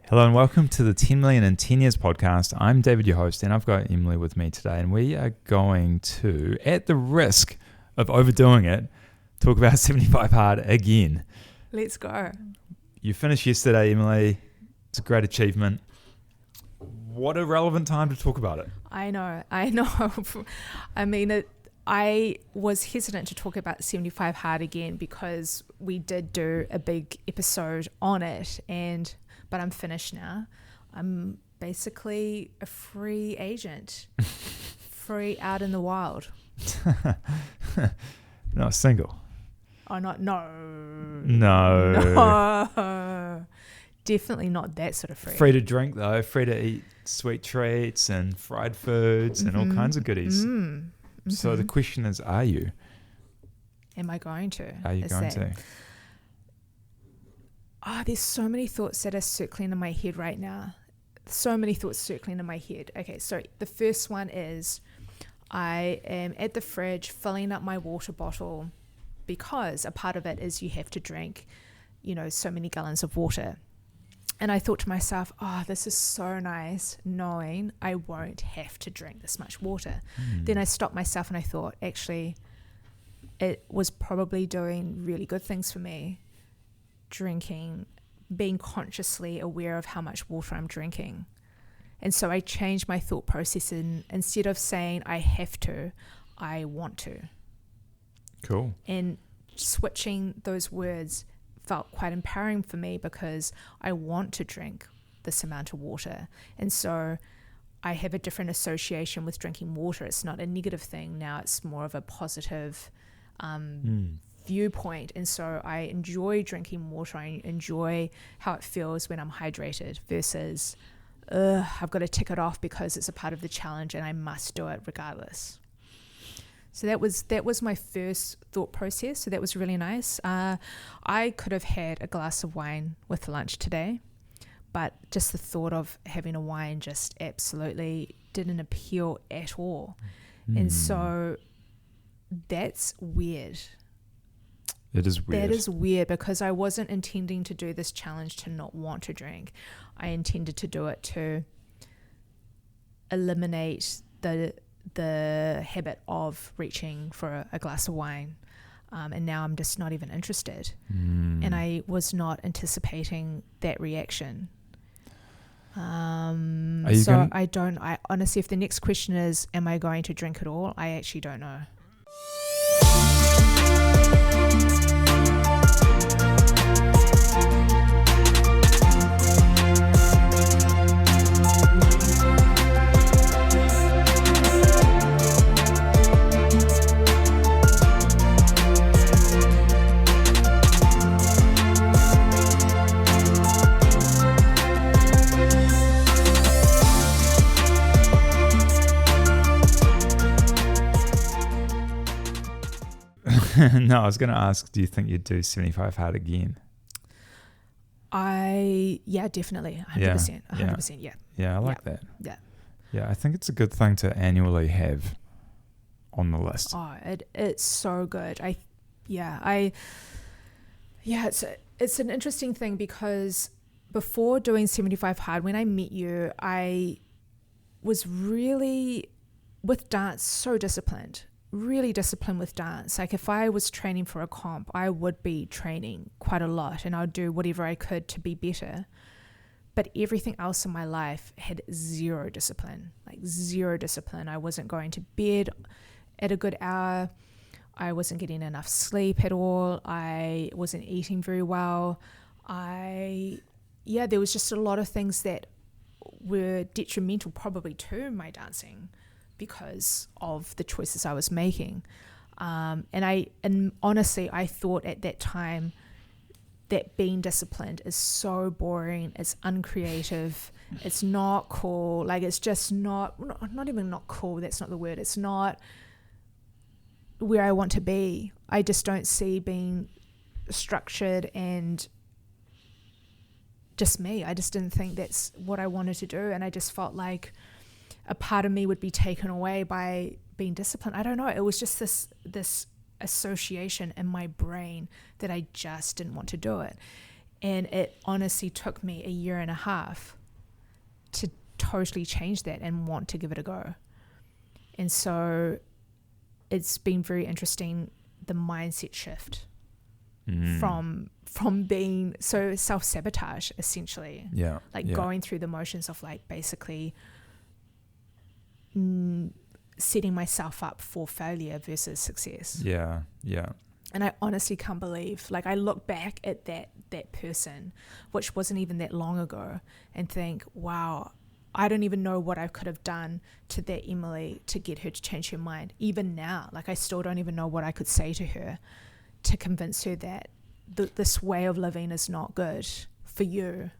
Hello and welcome to the 10 Million in 10 Years podcast. I'm David, your host, and I've got Emily with me today, and we are going to, at the risk of overdoing it, talk about 75 Hard again. Let's go. You finished yesterday, Emily. It's a great achievement. What a relevant time to talk about it. I know. I mean, I was hesitant to talk about 75 Hard again because we did do a big episode on it, but I'm finished now. I'm basically a free agent, free out in the wild. Not single. Oh, no. Definitely not that sort of free. Free to drink, though. Free to eat sweet treats and fried foods and all kinds of goodies. Mm-hmm. So the question is, are you? Am I going to? Are you going to? There's so many thoughts that are circling in my head right now. Okay, so the first one is I am at the fridge filling up my water bottle because a part of it is you have to drink, so many gallons of water. And I thought to myself, this is so nice knowing I won't have to drink this much water. Then I stopped myself and I thought, actually, it was probably doing really good things for me. Drinking, being consciously aware of how much water I'm drinking. And so I changed my thought process, and instead of saying I have to, I want to. Cool. And switching those words felt quite empowering for me because I want to drink this amount of water. And so I have a different association with drinking water. It's not a negative thing now, it's more of a positive viewpoint. And so I enjoy drinking water. I enjoy how it feels when I'm hydrated versus I've got to tick it off because it's a part of the challenge and I must do it regardless. So that was my first thought process. So that was really nice. I could have had a glass of wine with lunch today, but just the thought of having a wine just absolutely didn't appeal at all. And so that's weird. It is weird. That is weird because I wasn't intending to do this challenge to not want to drink. I intended to do it to eliminate the habit of reaching for a glass of wine. And now I'm just not even interested. And I was not anticipating that reaction. I honestly, if the next question is, am I going to drink at all? I actually don't know. No, I was going to ask, do you think you'd do 75 Hard again? Definitely. 100%. 100%. Yeah. Yeah, I like that. Yeah. Yeah, I think it's a good thing to annually have on the list. It's so good. It's an interesting thing because before doing 75 Hard, when I met you, I was really, with dance, so disciplined. Really disciplined with dance. Like if I was training for a comp, I would be training quite a lot and I'd do whatever I could to be better. But everything else in my life had zero discipline. I wasn't going to bed at a good hour. I wasn't getting enough sleep at all. I wasn't eating very well. There was just a lot of things that were detrimental probably to my dancing because of the choices I was making. And honestly, I thought at that time that being disciplined is so boring, it's uncreative, it's not cool, like it's just not even not cool, that's not the word, it's not where I want to be. I just don't see being structured and just me. I just didn't think that's what I wanted to do, and I just felt like a part of me would be taken away by being disciplined. I don't know. It was just this association in my brain that I just didn't want to do it. And it honestly took me a year and a half to totally change that and want to give it a go. And so it's been very interesting, the mindset shift from being so self-sabotage, essentially. Yeah. Like going through the motions of like basically setting myself up for failure versus success. Yeah. Yeah. And I honestly can't believe, like I look back at that person, which wasn't even that long ago, and think, wow, I don't even know what I could have done to that Emily to get her to change her mind. Even now, like I still don't even know what I could say to her to convince her that this way of living is not good for you.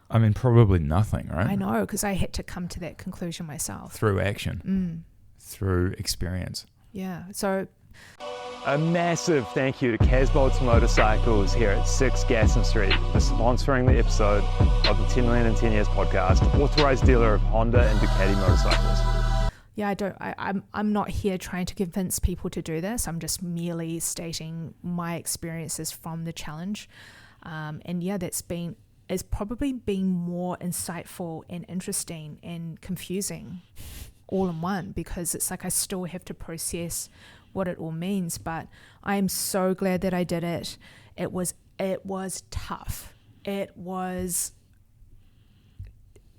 I mean, probably nothing, right? I know, because I had to come to that conclusion myself. Through action, through experience. Yeah. So a massive thank you to Casbolt's Motorcycles here at 6 Gaston Street for sponsoring the episode of the 10 Million in 10 Years podcast, authorized dealer of Honda and Ducati motorcycles. Yeah, I'm not here trying to convince people to do this. I'm just merely stating my experiences from the challenge. And yeah, it's probably been more insightful and interesting and confusing all in one, because it's like I still have to process what it all means, but I am so glad that I did it. It was tough. It was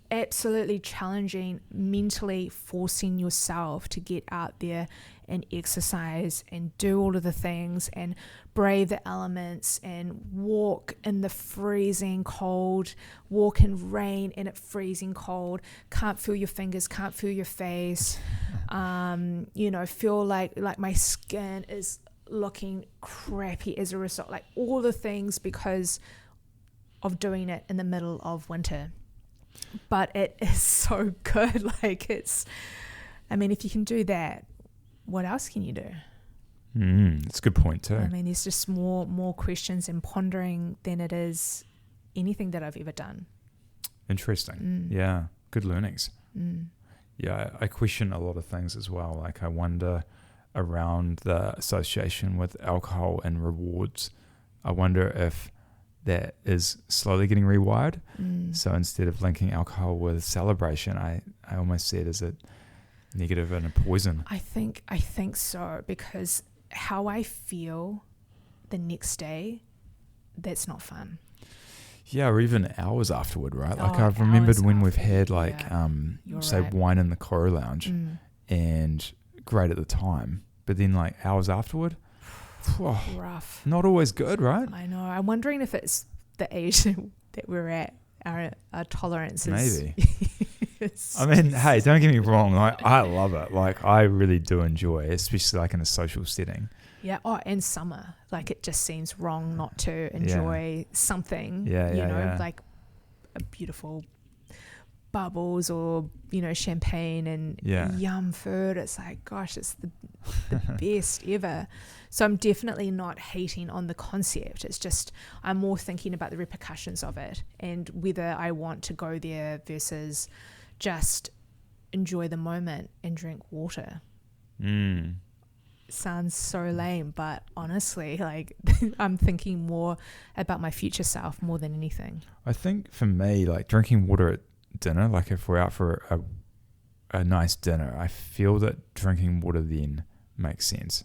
absolutely challenging, mentally forcing yourself to get out there and exercise and do all of the things and brave the elements and walk in the freezing cold, walk in rain and it freezing cold, can't feel your fingers, can't feel your face, feel like my skin is looking crappy as a result, like all the things because of doing it in the middle of winter. But it is so good. Like if you can do that, what else can you do? That's a good point too. I mean, there's just more questions and pondering than it is anything that I've ever done. Interesting. Yeah. Good learnings. Yeah. I question a lot of things as well. Like I wonder around the association with alcohol and rewards. I wonder if that is slowly getting rewired. So instead of linking alcohol with celebration, I almost see it as a negative and a poison. I think so, because how I feel the next day, that's not fun. Yeah, or even hours afterward, right? Like I've remembered when we've had say right. Wine in the Coro Lounge and great at the time, but then like hours afterward, rough. Not always good, right? I know. I'm wondering if it's the age that we're at, our tolerance is... Maybe. I mean, hey, don't get me wrong. Like, I love it. Like, I really do enjoy it, especially like in a social setting. Yeah. Oh, and summer. Like, it just seems wrong not to enjoy something. Like a beautiful bubbles or, champagne and yum food. It's like, gosh, it's the best ever. So I'm definitely not hating on the concept. It's just I'm more thinking about the repercussions of it and whether I want to go there versus just enjoy the moment and drink water. Sounds so lame, but honestly, like I'm thinking more about my future self more than anything. I think for me, like drinking water at dinner, like if we're out for a nice dinner, I feel that drinking water then makes sense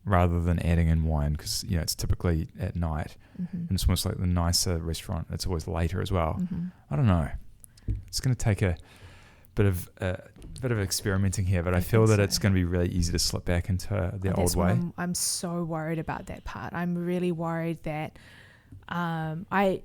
rather than adding in wine, because it's typically at night and it's almost like the nicer restaurant, it's always later as well. I don't know, it's going to take a bit of experimenting here, but I feel that it's going to be really easy to slip back into the old way. I'm so worried about that part. I'm really worried that I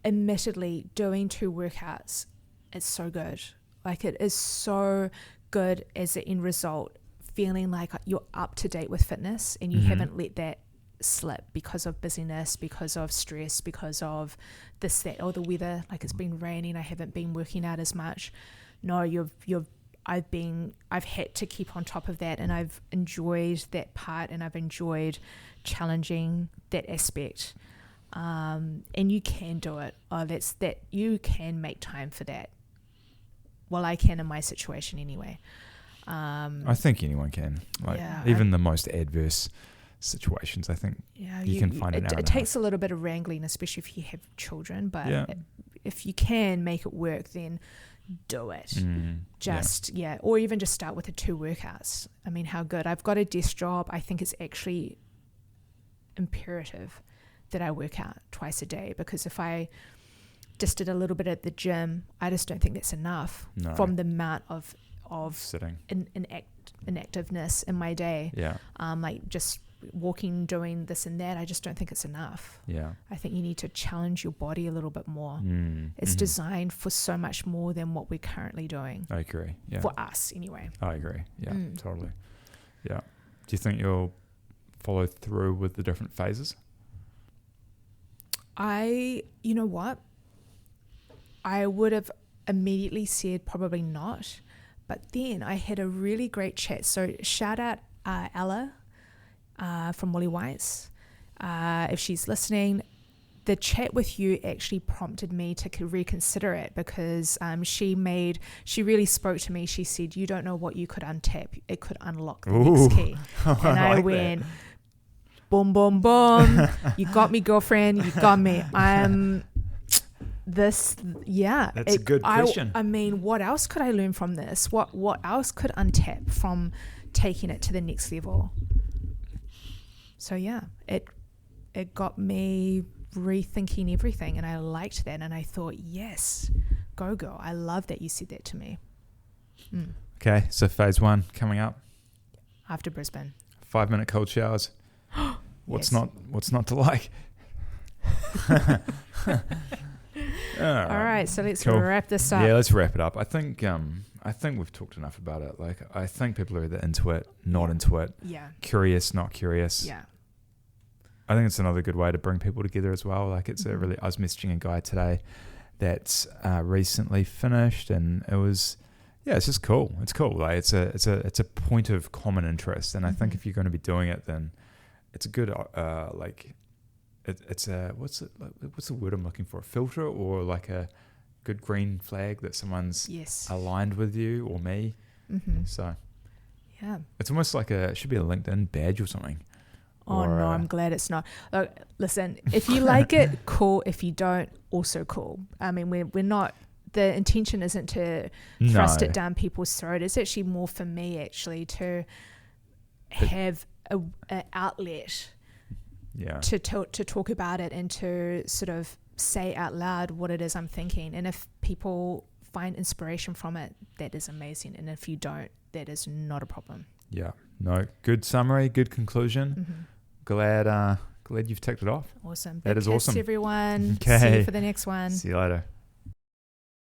admittedly doing 2 workouts, it's so good. Like it is so good as an end result, feeling like you're up to date with fitness and you haven't let that slip because of busyness, because of stress, because of this, that, or the weather. Like it's been raining, I haven't been working out as much. No, I've had to keep on top of that, and I've enjoyed that part, and I've enjoyed challenging that aspect. And you can do it. You can make time for that. Well, I can in my situation anyway. I think anyone can. Even the most adverse situations. I think Yeah, you can find an hour and it a takes a little bit of wrangling, especially if you have children. But Yeah. if you can make it work, then do it. Or even just start with the 2 workouts. I mean, how good. I've got a desk job. I think it's actually imperative that I work out twice a day, because if I just did a little bit at the gym, I just don't think that's enough from the amount of sitting inactiveness in my day. Yeah. Like just walking, doing this and that, I just don't think it's enough. Yeah. I think you need to challenge your body a little bit more. It's Mhm. designed for so much more than what we're currently doing. I agree. Yeah. For us, anyway. I agree. Yeah, totally. Yeah. Do you think you'll follow through with the different phases? You know what? I would have immediately said probably not. But then I had a really great chat. So shout out Ella from Molly White's. If she's listening, the chat with you actually prompted me to reconsider it, because she really spoke to me. She said, you don't know what you could untap. It could unlock the next key. And I went, boom, boom, boom. You got me, girlfriend. You got me. That's a good question. I mean, what else could I learn from this? What else could untap from taking it to the next level? So yeah, it got me rethinking everything, and I liked that, and I thought, yes, go girl. I love that you said that to me. Okay, so phase 1 coming up after Brisbane. 5-minute cold showers. What's not to like? All right, so let's cool. wrap this up. Yeah, let's wrap it up. I think we've talked enough about it. Like, I think people are either into it, not into it. Yeah. Curious, not curious. Yeah. I think it's another good way to bring people together as well. Like, it's I was messaging a guy today that's recently finished, and it was, it's just cool. It's cool. Like, it's a point of common interest, and I think if you're going to be doing it, then it's a good it's a what's the word I'm looking for? A filter, or like a good green flag that someone's aligned with you or me. So yeah, it's almost like it should be a LinkedIn badge or something. Oh no, I'm glad it's not. Look, listen, if you like it, cool. If you don't, also cool. I mean, we're not. The intention isn't to thrust it down people's throat. It's actually more for me, actually, to have an outlet. Yeah. To talk about it and to sort of say out loud what it is I'm thinking. And if people find inspiration from it, that is amazing. And if you don't, that is not a problem. Yeah. No. Good summary. Good conclusion. Glad you've ticked it off. Awesome. That is awesome. Everyone. Okay. See you for the next one. See you later.